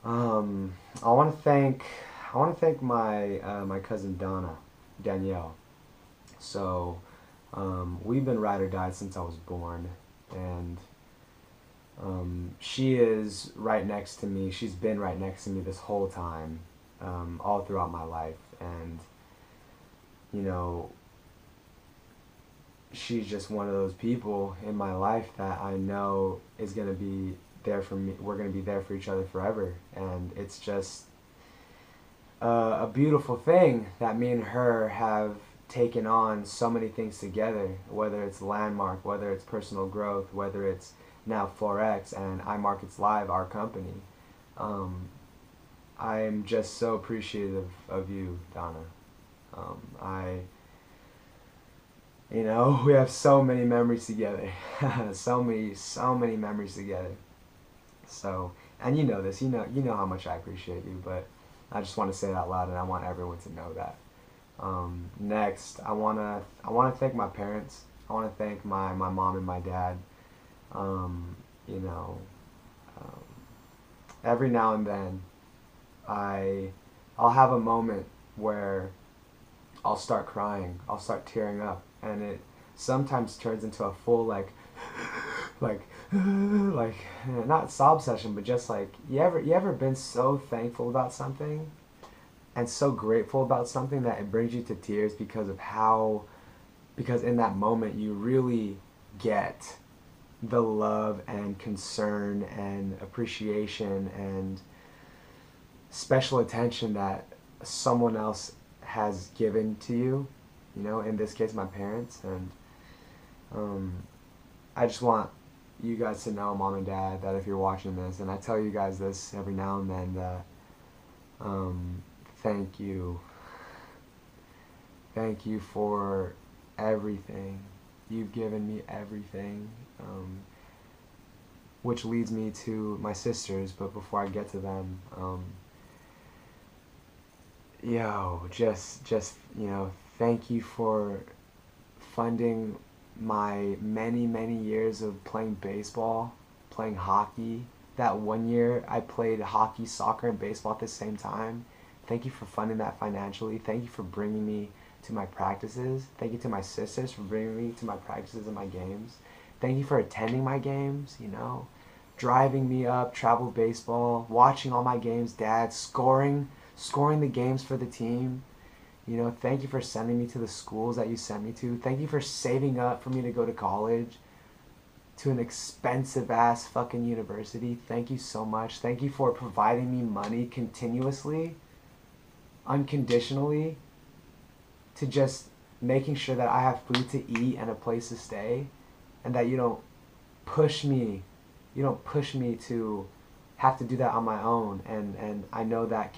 Um, I want to thank my cousin Danielle. So we've been ride or die since I was born, and she is right next to me. She's been right next to me this whole time, all throughout my life, and you know, she's just one of those people in my life that I know is gonna be there for me. We're gonna be there for each other forever, and it's just a beautiful thing that me and her have taken on so many things together, whether it's Landmark, whether it's personal growth, whether it's now Forex and iMarkets Live, our company. Um, I'm just so appreciative of you, Donna. I, we have so many memories together, so many memories together. So, and you know this, you know how much I appreciate you, but I just want to say it out loud, and I want everyone to know that. Next, I wanna thank my parents. I wanna thank my mom and my dad. Um, you know, um, every now and then, I I'll have a moment where I'll start crying. I'll start tearing up, and it sometimes turns into a full like like not sob session, but just like you ever been so thankful about something and so grateful about something that it brings you to tears because in that moment you really get the love and concern and appreciation and special attention that someone else has given to you, in this case my parents. And um, I just want you guys to know, mom and dad, that if you're watching this, and I tell you guys this every now and then, that um, thank you. Thank you for everything. You've given me everything, which leads me to my sisters. But before I get to them, thank you for funding my many, many years of playing baseball, playing hockey. That one year I played hockey, soccer, and baseball at the same time. Thank you for funding that financially. Thank you for bringing me to my practices. Thank you to my sisters for bringing me to my practices and my games. Thank you for attending my games, driving me up, travel baseball, watching all my games, dad, scoring the games for the team. Thank you for sending me to the schools that you sent me to. Thank you for saving up for me to go to college, to an expensive ass fucking university. Thank you so much. Thank you for providing me money continuously, unconditionally, to just making sure that I have food to eat and a place to stay, and that push me, you don't push me to have to do that on my own. And I know that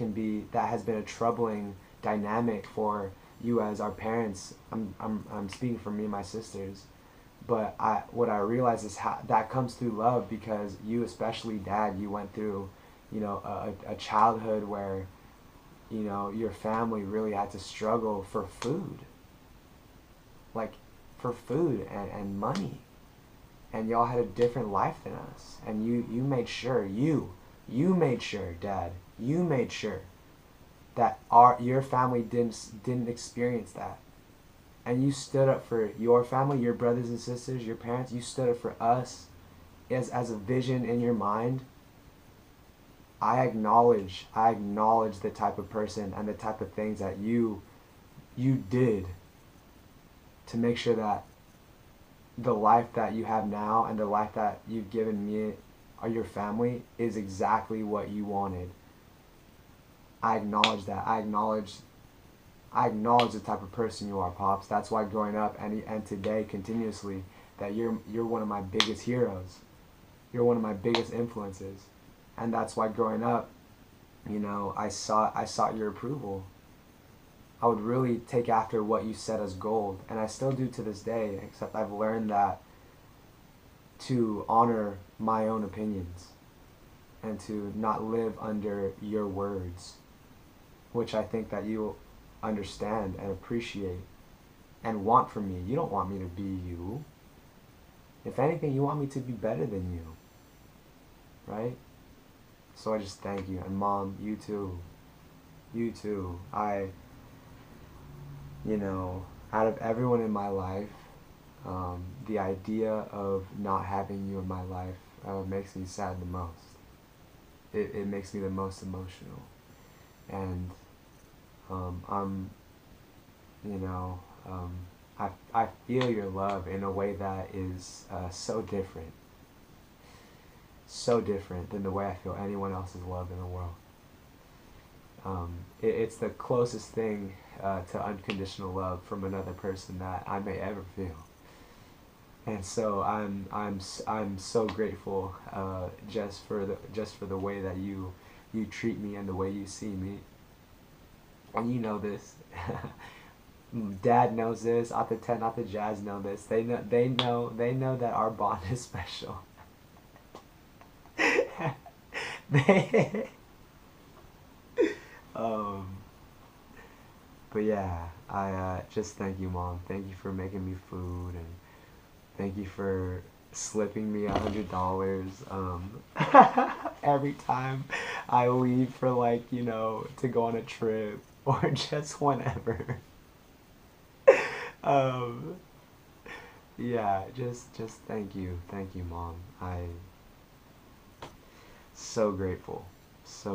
has been a troubling dynamic for you as our parents. I'm speaking for me and my sisters, but what I realize is how that comes through love, because you, especially dad, you went through a childhood where your family really had to struggle for food, like for food and money, and y'all had a different life than us, and you made sure, you made sure, dad, you made sure that your family didn't experience that. And you stood up for your family, your brothers and sisters, your parents. You stood up for us as a vision in your mind, I acknowledge the type of person and the type of things that you did to make sure that the life that you have now and the life that you've given me or your family is exactly what you wanted. I acknowledge that. I acknowledge the type of person you are, Pops. That's why growing up and today continuously that you're one of my biggest heroes. You're one of my biggest influences. And that's why growing up, I sought your approval. I would really take after what you said as gold, and I still do to this day, except I've learned that to honor my own opinions and to not live under your words, which I think that you understand and appreciate and want from me. You don't want me to be you. If anything, you want me to be better than you, right? So I just thank you. And Mom, you too. You too. Out of everyone in my life, the idea of not having you in my life makes me sad the most. It makes me the most emotional. And I'm, you know, I feel your love in a way that is so different than the way I feel anyone else's love in the world. It's the closest thing to unconditional love from another person that I may ever feel. And so I'm so grateful just for the way that you treat me and the way you see me. And you know this. Dad knows this. At the 10, not the Jazz know this. They know that our bond is special. they, um, but yeah, I just thank you, Mom. Thank you for making me food, and thank you for slipping me $100 every time I leave for to go on a trip or just whenever. um, yeah, just thank you, Mom. I so grateful. I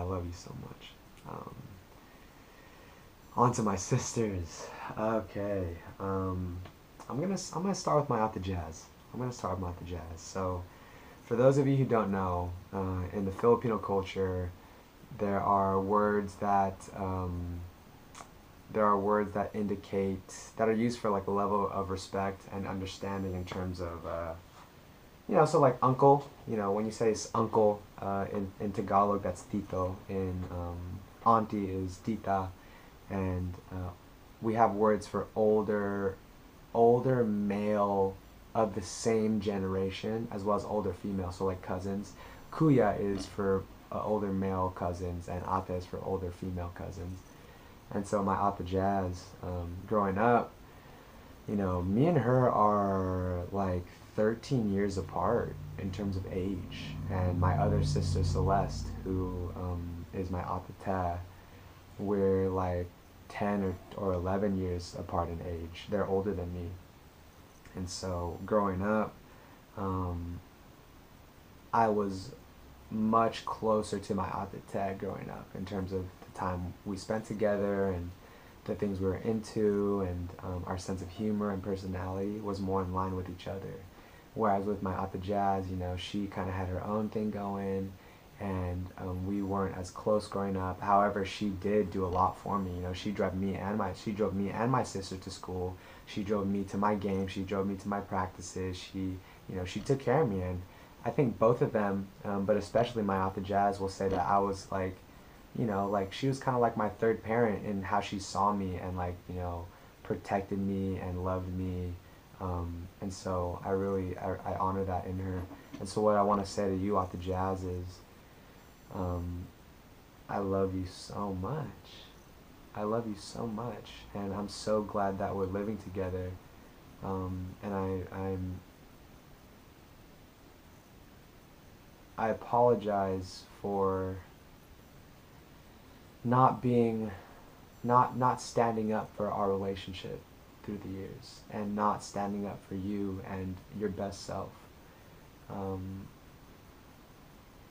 love you so much. Um, On to my sisters. Okay. I'm gonna start with my Out the Jazz. So, for those of you who don't know, in the Filipino culture, there are words that indicate that are used for like a level of respect and understanding in terms of so like uncle. When you say uncle in Tagalog, that's tito. In auntie is tita, and we have words for older male of the same generation as well as older female, so like cousins. Kuya is for older male cousins, and ate is for older female cousins. And so my ate Jazz, growing up, me and her are like 13 years apart in terms of age, and my other sister Celeste, who is my ate, we're like 10 or 11 years apart in age. They're older than me. And so growing up, I was much closer to my ate growing up in terms of the time we spent together and the things we were into, and our sense of humor and personality was more in line with each other. Whereas with my ate Jazz, she kind of had her own thing going, and we weren't as close growing up. However, she did do a lot for me. She drove me and my sister to school. She drove me to my games. She drove me to my practices. She took care of me, and I think both of them, but especially my ate Jazz, will say that I was like she was kind of like my third parent in how she saw me and protected me and loved me. And so I honor that in her. And so what I want to say to you, ate Jazz, is I love you so much. I love you so much, and I'm so glad that we're living together. And I apologize for not being, not standing up for our relationship through the years, and not standing up for you and your best self.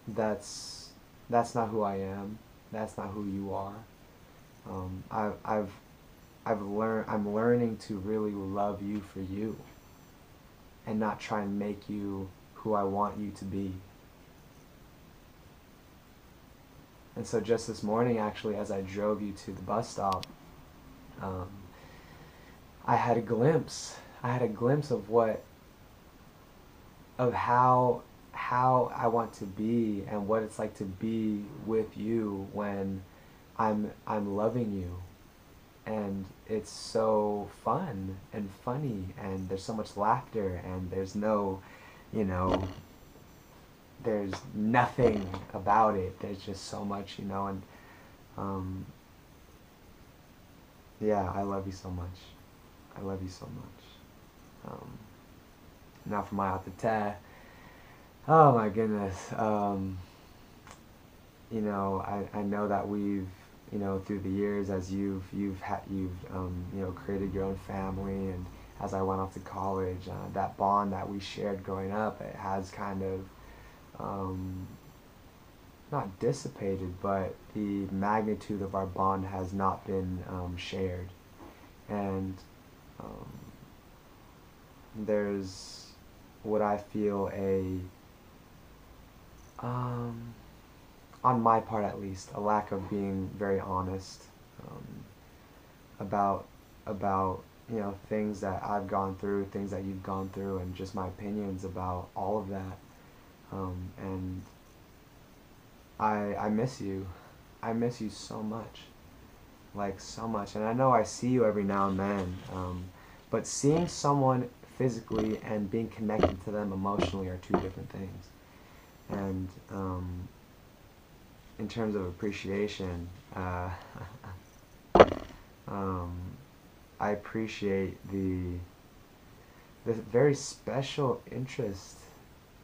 That's That's not who I am. That's not who you are. Um, I, I've I'm learning to really love you for you and not try and make you who I want you to be. And so just this morning, actually, as I drove you to the bus stop, um, I had a glimpse. I had a glimpse of how I want to be and what it's like to be with you when I'm loving you. And it's so fun and funny, and there's so much laughter, and there's no, you know, there's nothing about it. There's just so much, and um, yeah, I love you so much. I love you so much. Now for my outro. Oh my goodness. I know that we've, through the years, as you've created your own family, and as I went off to college, that bond that we shared growing up, it has kind of um, not dissipated, but the magnitude of our bond has not been shared. And um, there's what I feel um, on my part at least, a lack of being very honest um, about things that I've gone through, things that you've gone through, and just my opinions about all of that. And I miss you. I miss you so much, like so much. And I know I see you every now and then, but seeing someone physically and being connected to them emotionally are two different things. And in terms of appreciation, um, I appreciate the very special interest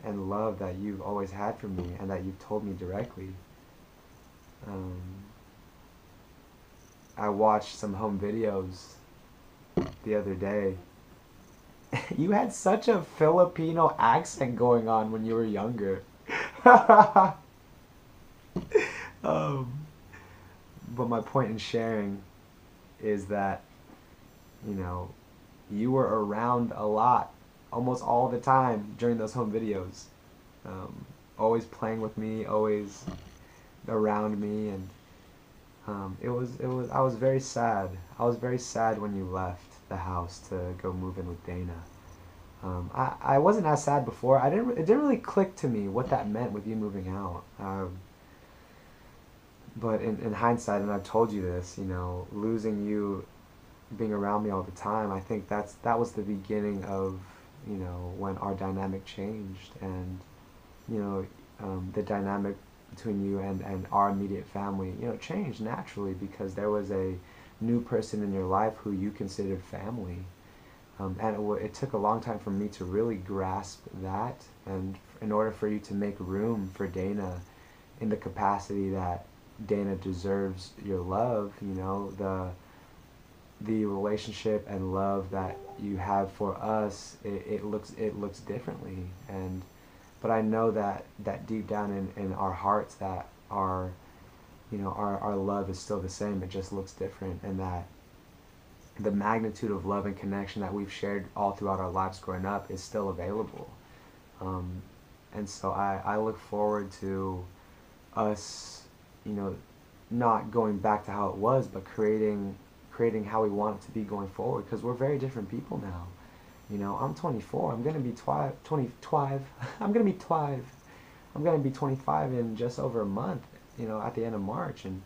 and love that you've always had for me and that you've told me directly. Um, I watched some home videos the other day. You had such a Filipino accent going on when you were younger. um, but my point in sharing is that, you know, you were around a lot, almost all the time during those home videos. Um, Always playing with me, always around me, and I was very sad. I was very sad when you left the house to go move in with Dana. I wasn't as sad before. It didn't really click to me what that meant with you moving out. But in hindsight, and I've told you this, losing you, being around me all the time, I think that was the beginning of, when our dynamic changed, and the dynamic between you and our immediate family, changed naturally because there was a new person in your life who you considered family. And it took a long time for me to really grasp that, and in order for you to make room for Dana in the capacity that Dana deserves your love, the relationship and love that you have for us, it looks differently. And but I know that deep down in our hearts that our love is still the same. It just looks different, and that the magnitude of love and connection that we've shared all throughout our lives growing up is still available. Um, and so I look forward to us, not going back to how it was, but creating how we want it to be going forward, because we're very different people now. I'm 24. I'm gonna be 25. I'm gonna be 25. I'm gonna be 25 in just over a month. At the end of March, and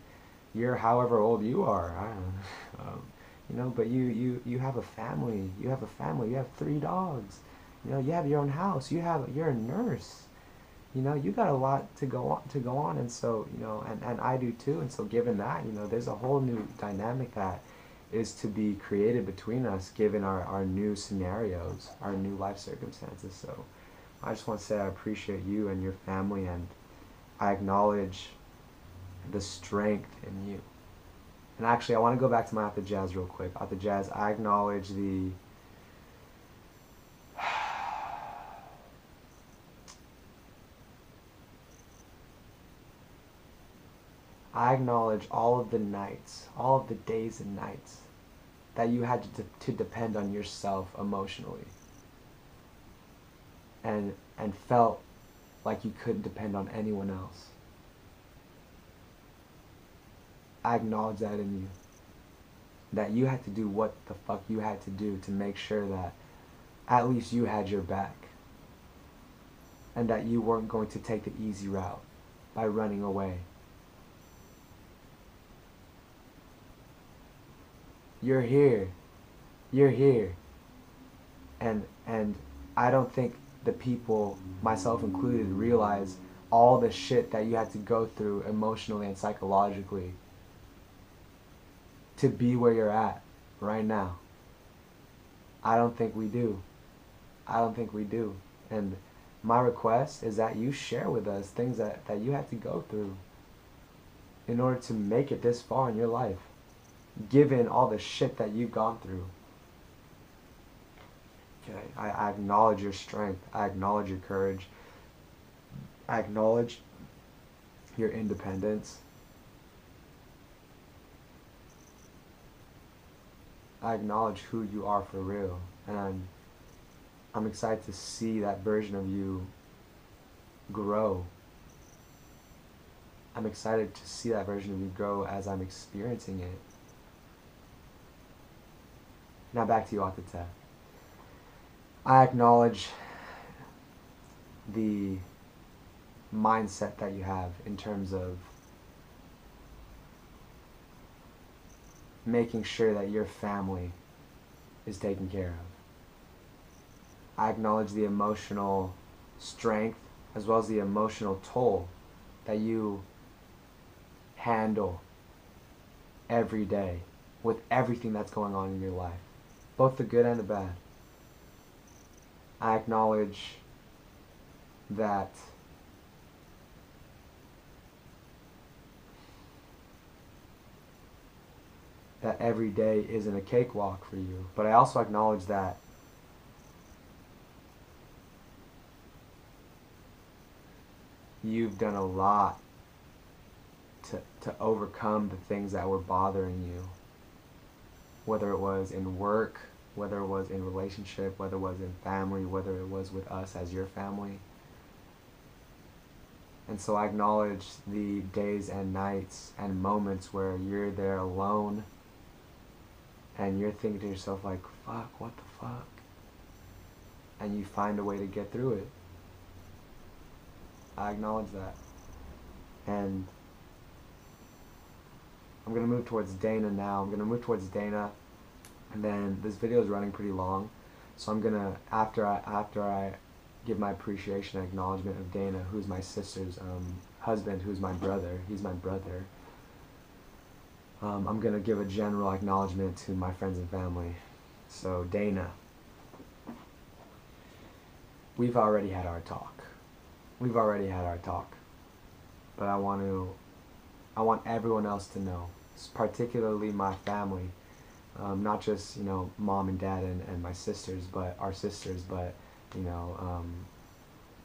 you're however old you are. I don't know. But you have a family. You have a family. You have 3 dogs. You have your own house. You're a nurse. You got a lot to go on, and so and I do too. And so given that, there's a whole new dynamic that is to be created between us, given our new scenarios, our new life circumstances. So I just want to say I appreciate you and your family, and I acknowledge the strength in you. And actually, I want to go back to my At the Jazz real quick. At the Jazz, I acknowledge I acknowledge all of the nights, all of the days and nights that you had to depend on yourself emotionally and felt like you couldn't depend on anyone else. I acknowledge that in you. That you had to do what the fuck you had to do to make sure that at least you had your back. And that you weren't going to take the easy route by running away. You're here. You're here. And I don't think the people, myself included, realize all the shit that you had to go through emotionally and psychologically to be where you're at right now. I don't think we do. I don't think we do. And my request is that you share with us things that you had to go through in order to make it this far in your life, given all the shit that you've gone through. Okay, I acknowledge your strength. I acknowledge your courage. I acknowledge your independence. I acknowledge who you are for real. And I'm excited to see that version of you grow. I'm excited to see that version of you grow as I'm experiencing it. Now back to you, Akate. I acknowledge the mindset that you have in terms of making sure that your family is taken care of. I acknowledge the emotional strength as well as the emotional toll that you handle every day with everything that's going on in your life, both the good and the bad. I acknowledge that every day isn't a cakewalk for you, but I also acknowledge that you've done a lot to overcome the things that were bothering you, whether it was in work, whether it was in relationship, whether it was in family, whether it was with us as your family. And so I acknowledge the days and nights and moments where you're there alone and you're thinking to yourself like, fuck, what the fuck? And you find a way to get through it. I acknowledge that. And I'm going to move towards Dana now. I'm going to move towards Dana, and then this video is running pretty long, so I'm going to, after I give my appreciation and acknowledgement of Dana, who's my sister's husband, who's my brother, he's my brother, I'm going to give a general acknowledgement to my friends and family. So Dana, we've already had our talk. We've already had our talk. But I want everyone else to know, particularly my family, not just, mom and dad and my sisters, but our sisters, but,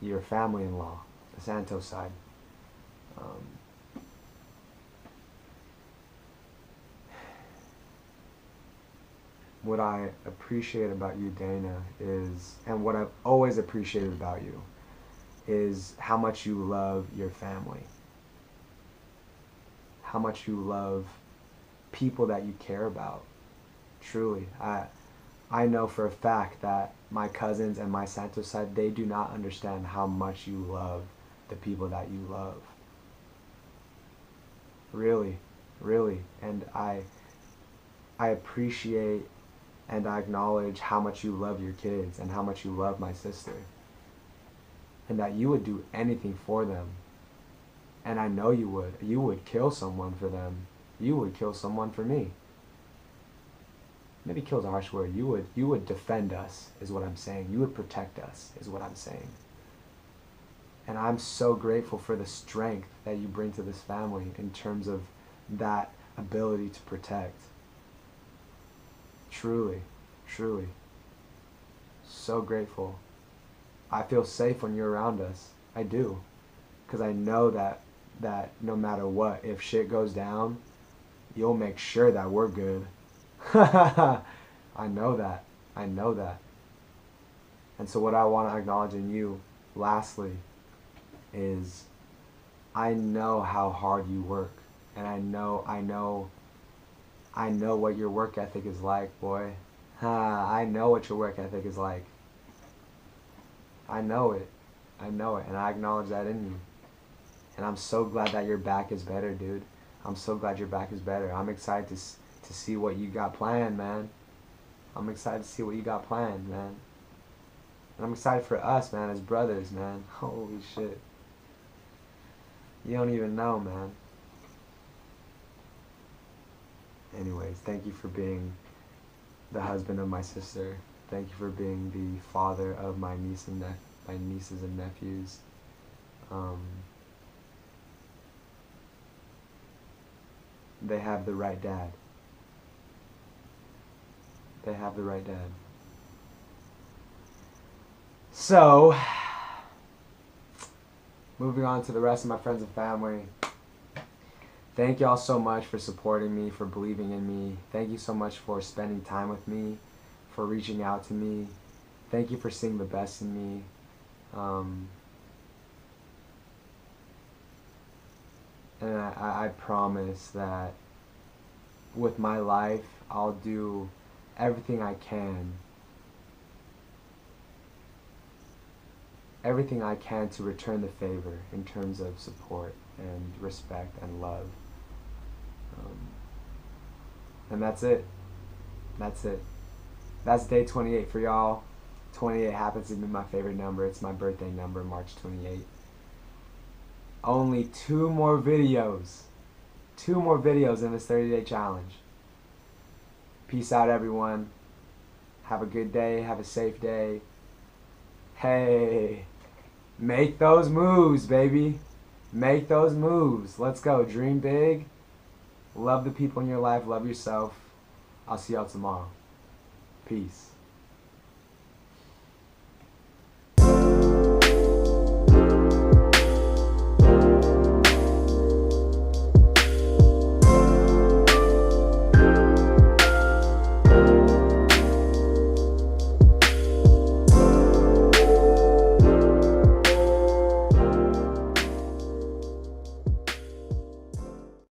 your family-in-law, the Santos side. What I appreciate about you, Dana, is, and what I've always appreciated about you, is how much you love your family. How much you love people that you care about. Truly. I know for a fact that my cousins and my Santos side, they do not understand how much you love the people that you love. Really, really. And I appreciate and I acknowledge how much you love your kids and how much you love my sister. And that you would do anything for them. And I know you would. You would kill someone for them. You would kill someone for me. Maybe kill's a harsh word. You would defend us, is what I'm saying. You would protect us, is what I'm saying. And I'm so grateful for the strength that you bring to this family in terms of that ability to protect. Truly, truly. So grateful. I feel safe when you're around us. I do. Because I know that that no matter what, if shit goes down, you'll make sure that we're good. I know that. I know that. And so what I want to acknowledge in you, lastly, is I know how hard you work. And I know what your work ethic is like, boy. I know what your work ethic is like. I know it. I know it. And I acknowledge that in you. And I'm so glad that your back is better, dude. I'm so glad your back is better. I'm excited to see what you got planned, man. I'm excited to see what you got planned, man. And I'm excited for us, man, as brothers, man. Holy shit. You don't even know, man. Anyways, thank you for being the husband of my sister. Thank you for being the father of my nieces and nephews. They have the right dad. They have the right dad. So, moving on to the rest of my friends and family. Thank y'all so much for supporting me, for believing in me. Thank you so much for spending time with me, for reaching out to me. Thank you for seeing the best in me. And I promise that with my life, I'll do everything I can. Everything I can to return the favor in terms of support and respect and love. And that's it. That's it. That's day 28 for y'all. 28 happens to be my favorite number. It's my birthday number, March 28th. Only 2 more videos. 2 more videos in this 30-day challenge. Peace out, everyone. Have a good day. Have a safe day. Hey, make those moves, baby. Make those moves. Let's go. Dream big. Love the people in your life. Love yourself. I'll see y'all tomorrow. Peace.